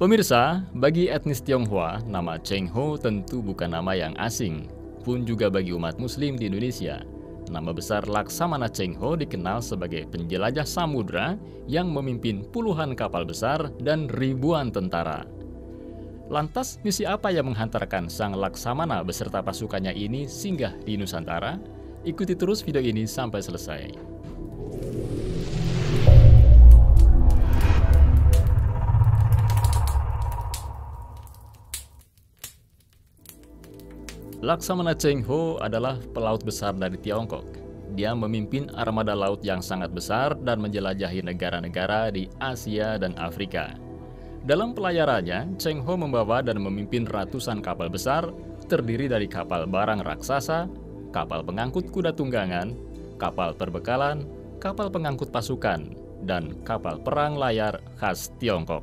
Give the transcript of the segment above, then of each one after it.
Pemirsa, bagi etnis Tionghoa, nama Cheng Ho tentu bukan nama yang asing, pun juga bagi umat muslim di Indonesia. Nama besar Laksamana Cheng Ho dikenal sebagai penjelajah samudra yang memimpin puluhan kapal besar dan ribuan tentara. Lantas, misi apa yang menghantarkan sang Laksamana beserta pasukannya ini singgah di Nusantara? Ikuti terus video ini sampai selesai. Laksamana Cheng Ho adalah pelaut besar dari Tiongkok. Dia memimpin armada laut yang sangat besar dan menjelajahi negara-negara di Asia dan Afrika. Dalam pelayarannya, Cheng Ho membawa dan memimpin ratusan kapal besar, terdiri dari kapal barang raksasa, kapal pengangkut kuda tunggangan, kapal perbekalan, kapal pengangkut pasukan, dan kapal perang layar khas Tiongkok.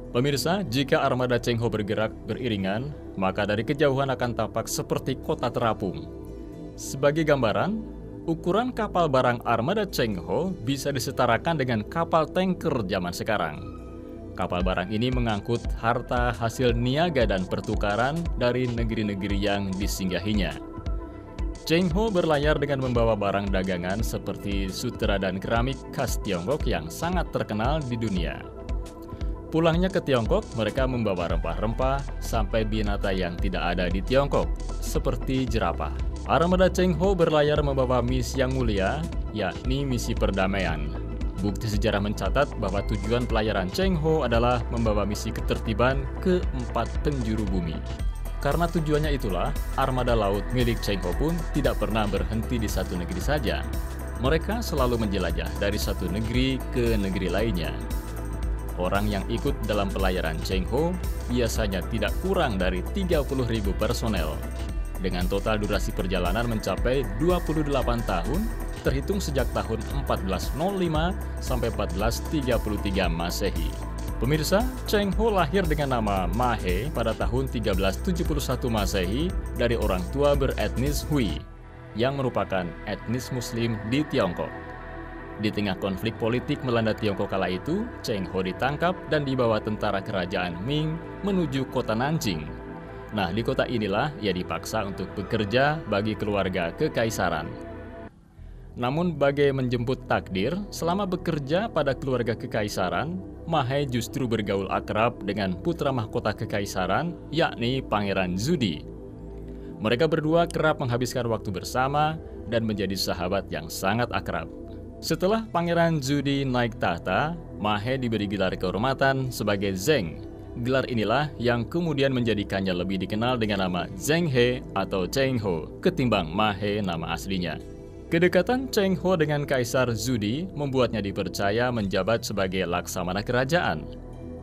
Pemirsa, jika armada Cheng Ho bergerak beriringan, maka dari kejauhan akan tampak seperti kota terapung. Sebagai gambaran, ukuran kapal barang armada Cheng Ho bisa disetarakan dengan kapal tanker zaman sekarang. Kapal barang ini mengangkut harta hasil niaga dan pertukaran dari negeri-negeri yang disinggahinya. Cheng Ho berlayar dengan membawa barang dagangan seperti sutera dan keramik khas Tiongkok yang sangat terkenal di dunia. Pulangnya ke Tiongkok, mereka membawa rempah-rempah sampai binatang yang tidak ada di Tiongkok, seperti jerapah. Armada Cheng Ho berlayar membawa misi yang mulia, yakni misi perdamaian. Bukti sejarah mencatat bahwa tujuan pelayaran Cheng Ho adalah membawa misi ketertiban ke 4 penjuru bumi. Karena tujuannya itulah, armada laut milik Cheng Ho pun tidak pernah berhenti di satu negeri saja. Mereka selalu menjelajah dari satu negeri ke negeri lainnya. Orang yang ikut dalam pelayaran Cheng Ho biasanya tidak kurang dari 30.000 personel. Dengan total durasi perjalanan mencapai 28 tahun, terhitung sejak tahun 1405 sampai 1433 Masehi. Pemirsa, Cheng Ho lahir dengan nama Ma He pada tahun 1371 Masehi dari orang tua beretnis Hui, yang merupakan etnis Muslim di Tiongkok. Di tengah konflik politik melanda Tiongkok kala itu, Cheng Ho ditangkap dan dibawa tentara kerajaan Ming menuju kota Nanjing. Nah, di kota inilah ia dipaksa untuk bekerja bagi keluarga kekaisaran. Namun, bagai menjemput takdir, selama bekerja pada keluarga kekaisaran, Ma He justru bergaul akrab dengan putra mahkota kekaisaran, yakni Pangeran Zudi. Mereka berdua kerap menghabiskan waktu bersama dan menjadi sahabat yang sangat akrab. Setelah Pangeran Zudi naik tahta, Ma He diberi gelar kehormatan sebagai Zheng. Gelar inilah yang kemudian menjadikannya lebih dikenal dengan nama Zheng He atau Cheng Ho ketimbang Ma He nama aslinya. Kedekatan Cheng Ho dengan Kaisar Zudi membuatnya dipercaya menjabat sebagai laksamana kerajaan.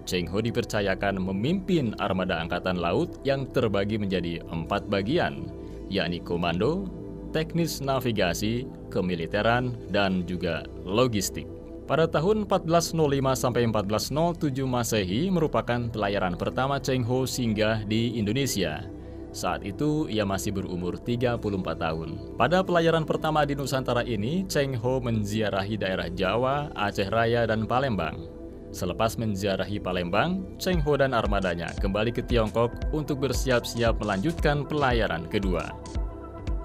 Cheng Ho dipercayakan memimpin armada angkatan laut yang terbagi menjadi 4 bagian, yakni komando, teknis navigasi, kemiliteran, dan juga logistik. Pada tahun 1405 sampai 1407 Masehi merupakan pelayaran pertama Cheng Ho singgah di Indonesia. Saat itu ia masih berumur 34 tahun. Pada pelayaran pertama di Nusantara ini, Cheng Ho menziarahi daerah Jawa, Aceh Raya, dan Palembang. Selepas menziarahi Palembang, Cheng Ho dan armadanya kembali ke Tiongkok untuk bersiap-siap melanjutkan pelayaran kedua.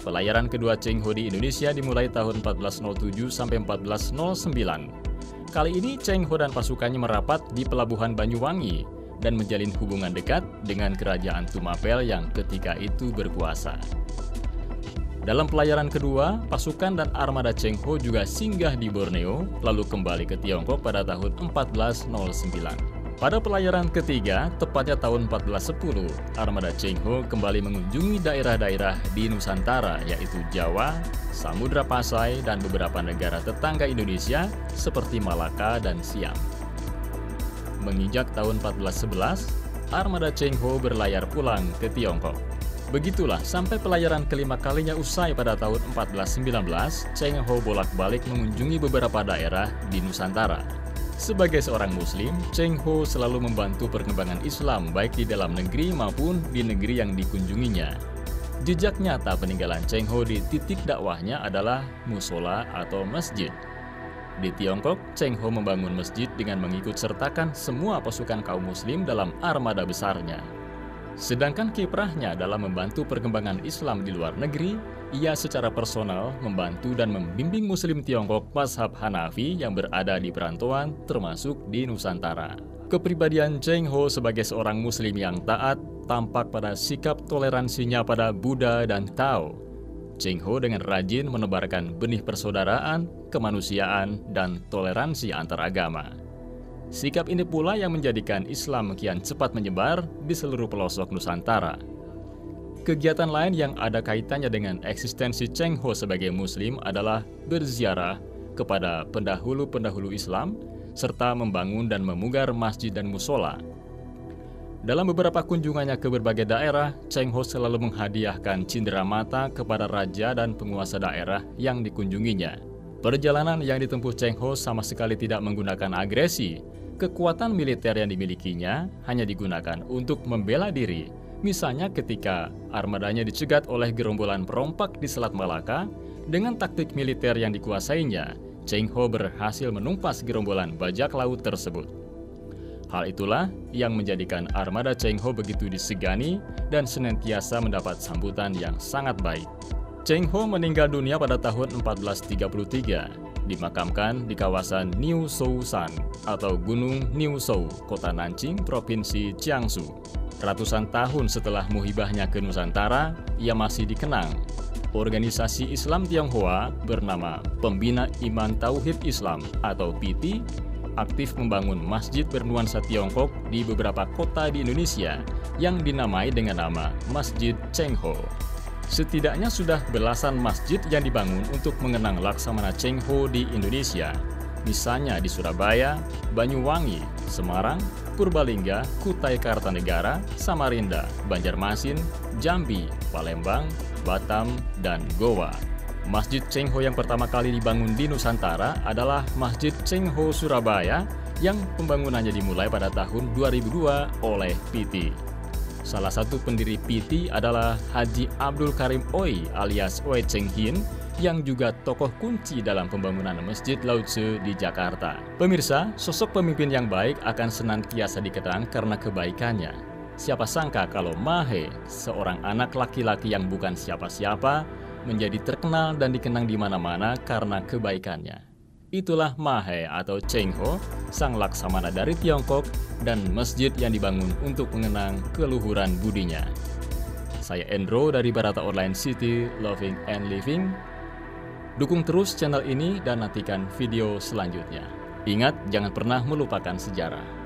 Pelayaran kedua Cheng Ho di Indonesia dimulai tahun 1407 sampai 1409. Kali ini Cheng Ho dan pasukannya merapat di pelabuhan Banyuwangi dan menjalin hubungan dekat dengan kerajaan Tumapel yang ketika itu berkuasa. Dalam pelayaran kedua, pasukan dan armada Cheng Ho juga singgah di Borneo, lalu kembali ke Tiongkok pada tahun 1409. Pada pelayaran ketiga, tepatnya tahun 1410, armada Cheng Ho kembali mengunjungi daerah-daerah di Nusantara, yaitu Jawa, Samudra Pasai, dan beberapa negara tetangga Indonesia seperti Malaka dan Siam. Menginjak tahun 1411, armada Cheng Ho berlayar pulang ke Tiongkok. Begitulah sampai pelayaran kelima kalinya usai pada tahun 1419, Cheng Ho bolak-balik mengunjungi beberapa daerah di Nusantara. Sebagai seorang Muslim, Cheng Ho selalu membantu perkembangan Islam baik di dalam negeri maupun di negeri yang dikunjunginya. Jejak nyata peninggalan Cheng Ho di titik dakwahnya adalah musola atau masjid. Di Tiongkok, Cheng Ho membangun masjid dengan mengikut sertakan semua pasukan kaum muslim dalam armada besarnya. Sedangkan kiprahnya dalam membantu perkembangan Islam di luar negeri, ia secara personal membantu dan membimbing muslim Tiongkok mazhab Hanafi yang berada di perantauan termasuk di Nusantara. Kepribadian Cheng Ho sebagai seorang muslim yang taat tampak pada sikap toleransinya pada Buddha dan Tao. Cheng Ho dengan rajin menebarkan benih persaudaraan, kemanusiaan, dan toleransi antar agama. Sikap ini pula yang menjadikan Islam kian cepat menyebar di seluruh pelosok Nusantara. Kegiatan lain yang ada kaitannya dengan eksistensi Cheng Ho sebagai muslim adalah berziarah kepada pendahulu-pendahulu Islam, serta membangun dan memugar masjid dan musola. Dalam beberapa kunjungannya ke berbagai daerah, Cheng Ho selalu menghadiahkan cindera mata kepada raja dan penguasa daerah yang dikunjunginya. Perjalanan yang ditempuh Cheng Ho sama sekali tidak menggunakan agresi. Kekuatan militer yang dimilikinya hanya digunakan untuk membela diri. Misalnya ketika armadanya dicegat oleh gerombolan perompak di Selat Malaka, dengan taktik militer yang dikuasainya, Cheng Ho berhasil menumpas gerombolan bajak laut tersebut. Hal itulah yang menjadikan armada Cheng Ho begitu disegani dan senantiasa mendapat sambutan yang sangat baik. Cheng Ho meninggal dunia pada tahun 1433, dimakamkan di kawasan Niu Shou San atau Gunung Niu Shou, Kota Nanjing, Provinsi Jiangsu. Ratusan tahun setelah muhibahnya ke Nusantara, ia masih dikenang. Organisasi Islam Tionghoa bernama Pembina Iman Tauhid Islam atau PITI aktif membangun masjid bernuansa Tiongkok di beberapa kota di Indonesia yang dinamai dengan nama Masjid Cheng Ho. Setidaknya sudah belasan masjid yang dibangun untuk mengenang Laksamana Cheng Ho di Indonesia. Misalnya di Surabaya, Banyuwangi, Semarang, Purbalingga, Kutai Kartanegara, Samarinda, Banjarmasin, Jambi, Palembang, Batam, dan Goa. Masjid Cheng Ho yang pertama kali dibangun di Nusantara adalah Masjid Cheng Ho Surabaya yang pembangunannya dimulai pada tahun 2002 oleh PITI. Salah satu pendiri PITI adalah Haji Abdul Karim Oi alias Oi Cheng Hin yang juga tokoh kunci dalam pembangunan Masjid Lao Tzu di Jakarta. Pemirsa, sosok pemimpin yang baik akan senantiasa dikenang karena kebaikannya. Siapa sangka kalau Mahe, seorang anak laki-laki yang bukan siapa-siapa, menjadi terkenal dan dikenang di mana-mana karena kebaikannya. Itulah Mahe atau Cheng Ho, sang laksamana dari Tiongkok dan masjid yang dibangun untuk mengenang keluhuran budinya. Saya Endro dari Barata Online City, Loving and Living. Dukung terus channel ini dan nantikan video selanjutnya. Ingat, jangan pernah melupakan sejarah.